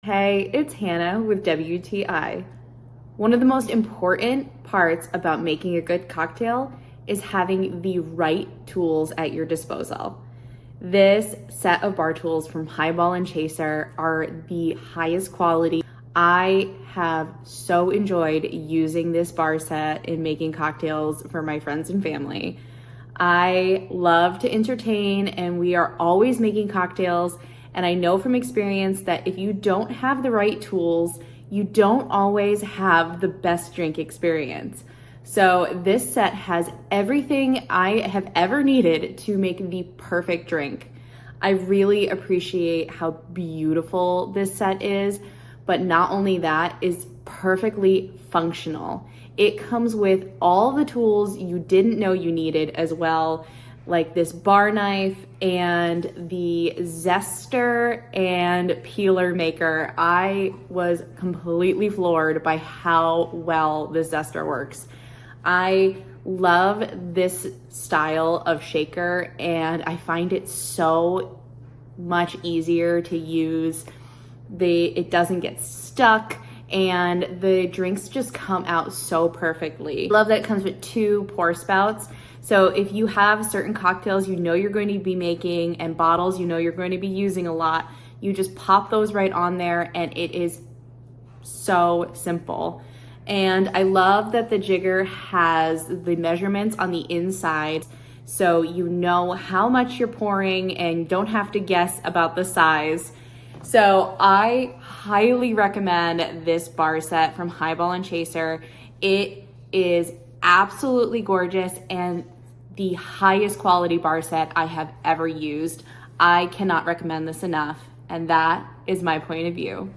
Hey, it's Hannah with WTI. One of the most important parts about making a good cocktail is having the right tools at your disposal. This set of bar tools from Highball and Chaser are the highest quality. I have so enjoyed using this bar set in making cocktails for my friends and family. I love to entertain, and we are always making cocktails. And I know from experience that if you don't have the right tools, you don't always have the best drink experience. So this set has everything I have ever needed to make the perfect drink. I really appreciate how beautiful this set is, but not only that, is perfectly functional. It comes with all the tools you didn't know you needed as well, like this bar knife and the zester and peeler maker. I was completely floored by how well the zester works. I love this style of shaker, and I find it so much easier to use. It doesn't get stuck, and the drinks just come out so perfectly. I love that it comes with 2 pour spouts. So if you have certain cocktails you know you're going to be making and bottles you know you're going to be using a lot, you just pop those right on there, and it is so simple. And I love that the jigger has the measurements on the inside, so you know how much you're pouring and don't have to guess about the size. So I highly recommend this bar set from Highball and Chaser. It is absolutely gorgeous and the highest quality bar set I have ever used. I cannot recommend this enough, and that is my point of view.